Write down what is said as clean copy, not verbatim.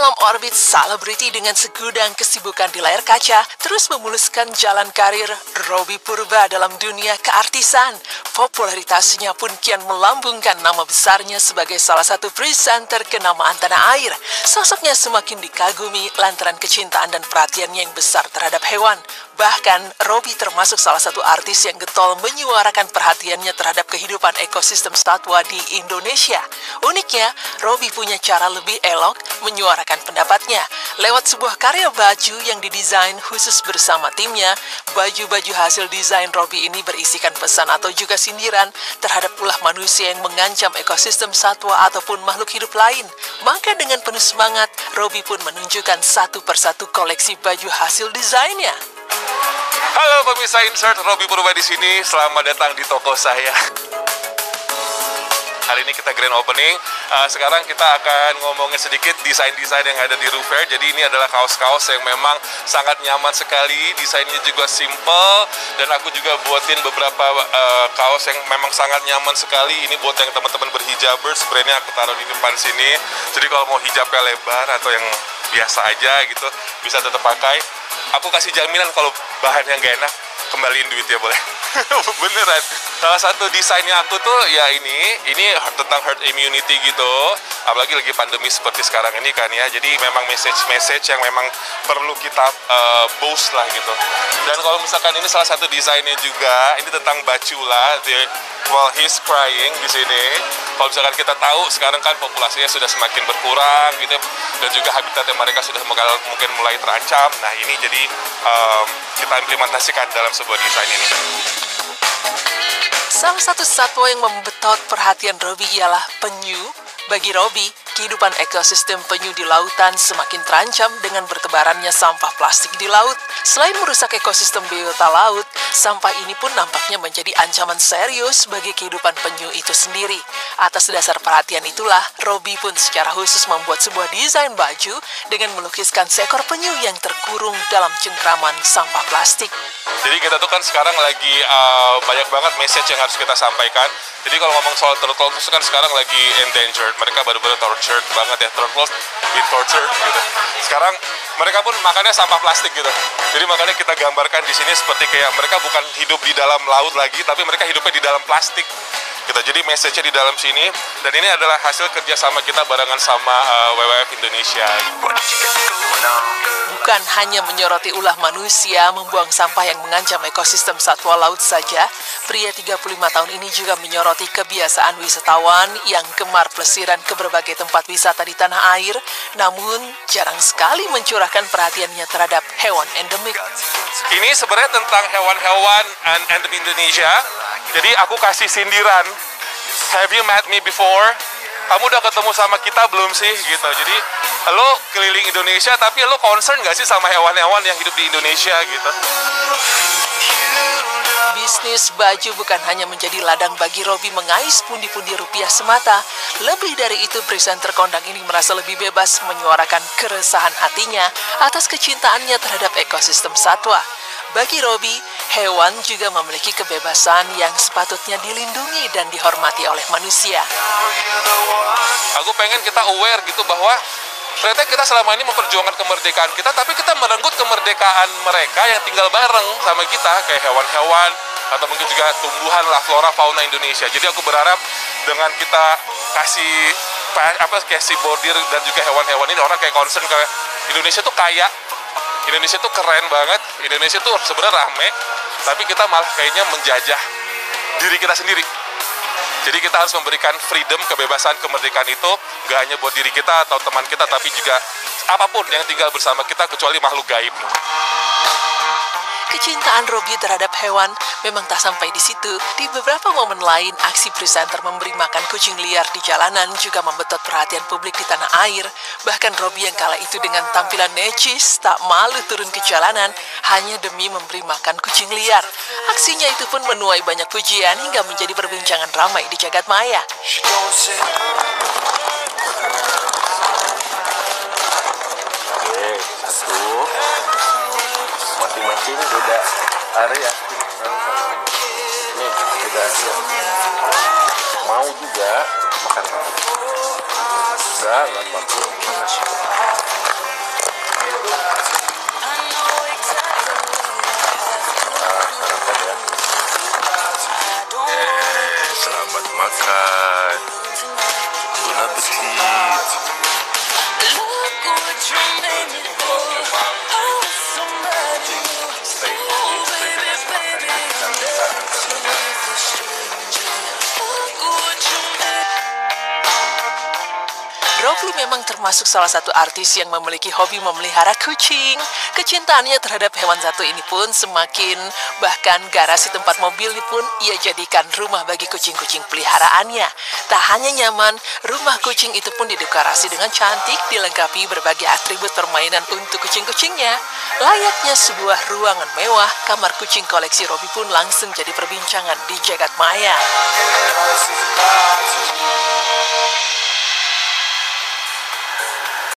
dalam orbit selebriti dengan segudang kesibukan di layar kaca, terus memuluskan jalan karir Robby Purba dalam dunia keartisan. Popularitasnya pun kian melambungkan nama besarnya sebagai salah satu presenter kenamaan tanah air. Sosoknya semakin dikagumi lantaran kecintaan dan perhatiannya yang besar terhadap hewan. Bahkan, Robby termasuk salah satu artis yang getol menyuarakan perhatiannya terhadap kehidupan ekosistem satwa di Indonesia. Uniknya, Robby punya cara lebih elok menyuarakan pendapatnya. Lewat sebuah karya baju yang didesain khusus bersama timnya, baju-baju hasil desain Robby ini berisikan pesan atau juga sindiran terhadap ulah manusia yang mengancam ekosistem satwa ataupun makhluk hidup lain. Maka dengan penuh semangat, Robby pun menunjukkan satu persatu koleksi baju hasil desainnya. Halo pemirsa Insert, Robby Purba di sini. Selamat datang di toko saya. Hari ini kita grand opening. Sekarang kita akan ngomongin sedikit desain-desain yang ada di Rufair. Jadi ini adalah kaos-kaos yang memang sangat nyaman sekali. Desainnya juga simple. Dan aku juga buatin beberapa kaos yang memang sangat nyaman sekali. Ini buat yang teman-teman berhijabers. Brandnya aku taruh di depan sini. Jadi kalau mau hijabnya lebar atau yang biasa aja gitu, bisa tetap pakai. Aku kasih jaminan kalau bahannya nggak enak, kembaliin duitnya boleh. Beneran. Salah satu desainnya aku tuh ya ini tentang herd immunity gitu. Apalagi lagi pandemi seperti sekarang ini kan ya. Jadi memang message yang memang perlu kita boost lah gitu. Dan kalau misalkan ini salah satu desainnya juga, ini tentang Bacula, while he's crying di sini. Kalau misalkan kita tahu sekarang kan populasinya sudah semakin berkurang gitu, dan juga habitatnya mereka sudah mungkin mulai terancam. Nah ini jadi kita implementasikan dalam sebuah desain ini. Salah satu satwa yang membetot perhatian Robby ialah penyu. Bagi Robby, kehidupan ekosistem penyu di lautan semakin terancam dengan bertebarannya sampah plastik di laut. Selain merusak ekosistem biota laut, sampah ini pun nampaknya menjadi ancaman serius bagi kehidupan penyu itu sendiri. Atas dasar perhatian itulah, Robby pun secara khusus membuat sebuah desain baju dengan melukiskan seekor penyu yang terkurung dalam cengkraman sampah plastik. Jadi kita tuh kan sekarang lagi banyak banget message yang harus kita sampaikan. Jadi kalau ngomong soal turtle itu kan sekarang lagi endangered. Mereka baru-baru tortured banget ya, turtles been tortured gitu. Sekarang mereka pun makannya sampah plastik gitu. Jadi makanya kita gambarkan di sini seperti kayak mereka bukan hidup di dalam laut lagi, tapi mereka hidupnya di dalam plastik. Gitu. Jadi message-nya di dalam sini, dan ini adalah hasil kerjasama kita barengan sama WWF Indonesia. Bukan hanya menyoroti ulah manusia membuang sampah yang mengancam ekosistem satwa laut saja, pria 35 tahun ini juga menyoroti kebiasaan wisatawan yang gemar pelesiran ke berbagai tempat wisata di tanah air, namun jarang sekali mencurahkan perhatiannya terhadap hewan endemik. Ini sebenarnya tentang hewan-hewan endemik Indonesia. Jadi aku kasih sindiran. Have you met me before? Kamu udah ketemu sama kita belum sih? Gitu. Jadi lo keliling Indonesia, tapi lo concern gak sih sama hewan-hewan yang hidup di Indonesia gitu? Bisnis baju bukan hanya menjadi ladang bagi Robby mengais pundi-pundi rupiah semata. Lebih dari itu, presenter kondang ini merasa lebih bebas menyuarakan keresahan hatinya atas kecintaannya terhadap ekosistem satwa. Bagi Robby, hewan juga memiliki kebebasan yang sepatutnya dilindungi dan dihormati oleh manusia. Aku pengen kita aware gitu bahwa ternyata kita selama ini memperjuangkan kemerdekaan kita, tapi kita merenggut kemerdekaan mereka yang tinggal bareng sama kita, kayak hewan-hewan atau mungkin juga tumbuhan lah, flora fauna Indonesia. Jadi aku berharap dengan kita kasih bordir dan juga hewan-hewan ini, orang kayak concern ke Indonesia tuh kaya, Indonesia tuh keren banget, Indonesia tuh sebenarnya rame, tapi kita malah kayaknya menjajah diri kita sendiri. Jadi kita harus memberikan freedom, kebebasan, kemerdekaan itu gak hanya buat diri kita atau teman kita, tapi juga apapun yang tinggal bersama kita kecuali makhluk gaib. Kecintaan Robby terhadap hewan memang tak sampai di situ. Di beberapa momen lain, aksi presenter memberi makan kucing liar di jalanan juga membetot perhatian publik di tanah air. Bahkan Robby yang kala itu dengan tampilan necis, tak malu turun ke jalanan hanya demi memberi makan kucing liar. Aksinya itu pun menuai banyak pujian hingga menjadi perbincangan ramai di jagat maya. Masing-masing beda area. Nih, beda area. Mau juga makan. Enggak apa-apa. Makasih. Sarapan ya. Selamat makan. Bon appetit. Robi memang termasuk salah satu artis yang memiliki hobi memelihara kucing. Kecintaannya terhadap hewan satu ini pun semakin, bahkan garasi tempat mobil ini pun ia jadikan rumah bagi kucing-kucing peliharaannya. Tak hanya nyaman, rumah kucing itu pun didekorasi dengan cantik, dilengkapi berbagai atribut permainan untuk kucing-kucingnya. Layaknya sebuah ruangan mewah, kamar kucing koleksi Robi pun langsung jadi perbincangan di jagat maya.